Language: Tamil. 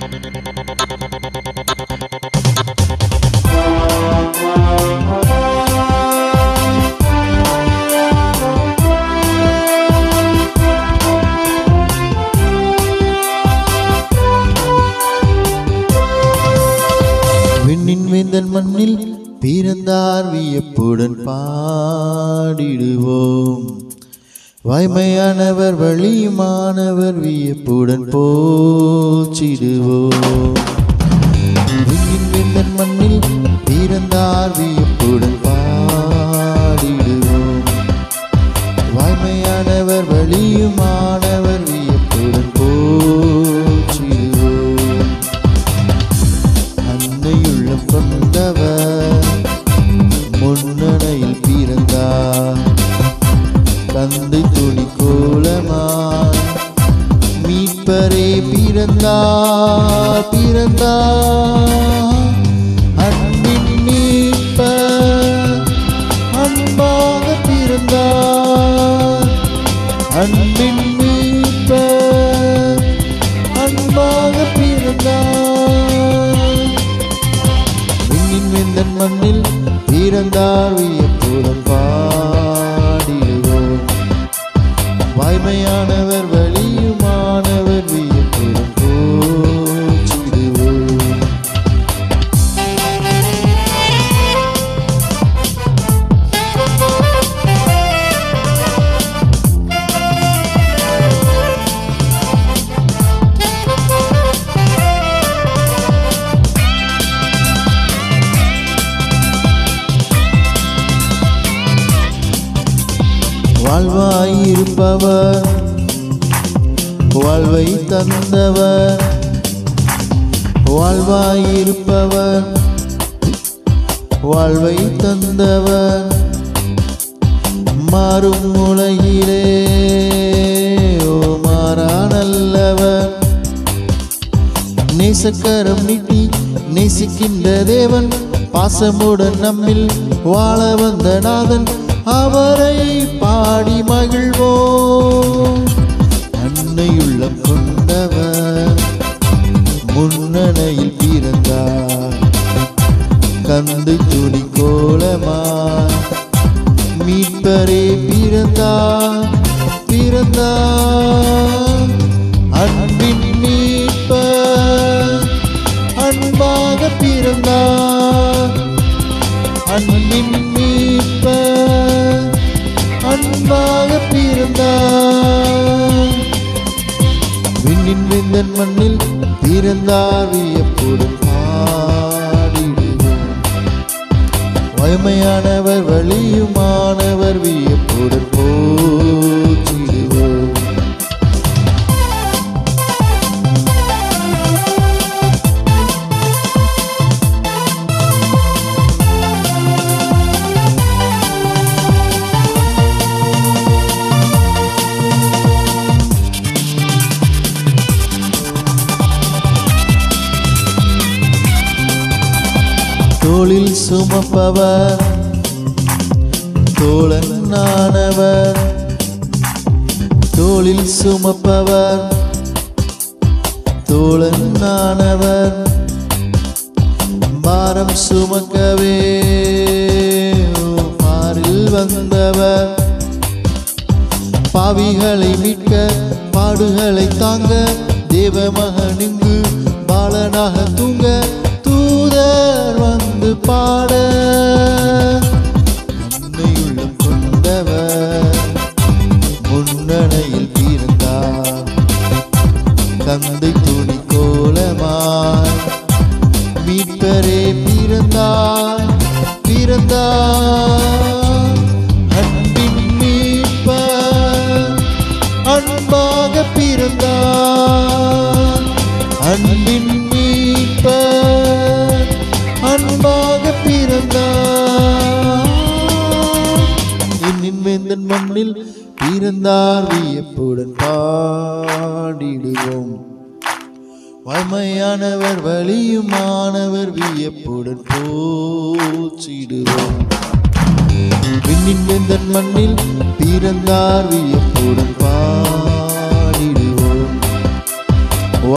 விண்ணின் வேந்தன் மண்ணில் பிறந்தார் வியப்புடன் பாடிடுவோம். வாய்மையானவர் வழியுமானவர் வியப்புடன் போற்றிடுவோம். விண்ணின் வேந்தன் மண்ணில் பிறந்தார் வியப்புடன் பாடிடுவோம். வாய்மையானவர் வழியுமானவர் வியப்புடன் போற்றிடுவோம். அன்னையுள்ளம் கொண்டவர் முன்னணையில் பிறந்தார். தந்தை துணி கோலமாய் மீட்பரே பிறந்தார் பிறந்தார். அன்பின் மீட்பர் அன்பாக பிறந்தார். அன்பின் மீட்பர் அன்பாக பிறந்தார். விண்ணின் வேந்தன் மண்ணில் பிறந்தார் வியப்புடன் பாடிடுவோம். வாய்மையானவர் வழியுமானவர் வியப்புடன் போற்றிடுவோம். வாழ்வாயிருப்பவர் வாழ்வை தந்தவர். வாழ்வாயிருப்பவர் வாழ்வை தந்தவர். மாறும் உலகிலே மாறா நல்லவர். நேசக்கரம் நீட்டி நேசிக்கின்ற தேவன். பாசமுடன் நம்மில் வாழ வந்த நாதன். அவரை பாடி மகிழ்வோம். அன்னையுள்ளம் கொண்டவர் முன்னணையில் பிறந்தார். கந்து துணி கோலமாய் மீட்பரே பிறந்தார் பிறந்தார். அன்பின் மீட்பர் அன்பாக பிறந்தார். அன்பின் மீட்பர் அன்பாக பிறந்தார். விண்ணின் வேந்தன் மண்ணில் பிறந்தார் வியப்புடன் பாடிடுவோம். வாய்மையானவர் வழியுமானவர் வியப்புடன் போற்றிடுவோம். தோளில் சுமப்பவர் தோழனானவர். தோளில் சுமப்பவர் தோழனானவர். பாரம் சுமக்கவே பாரில் வந்தவர். பாவிகளை மீட்க பாடுகளை தாங்க தேவ மகனிங்கு பாலனாக தூங்க தூதர் வந்து பாட. அன்னையுள்ளம் கொண்டவர் முன்னணையில் பிறந்தார். தந்தை துணி கோலமாய் மீட்பரே பிறந்தார் பிறந்தார். அன்பின் மீட்பர் அன்பாக பிறந்தார். அன்பின் மீட்பர் அன்பாக பிறந்தார். விண்ணின் வேந்தன் மண்ணில் பிறந்தார் வியப்புடன் பாடிடுவோம். வாய்மையானவர் வழியுமானவர் வியப்புடன் போற்றிடுவோம். விண்ணின் வேந்தன் மண்ணில் பிறந்தார் வியப்புடன்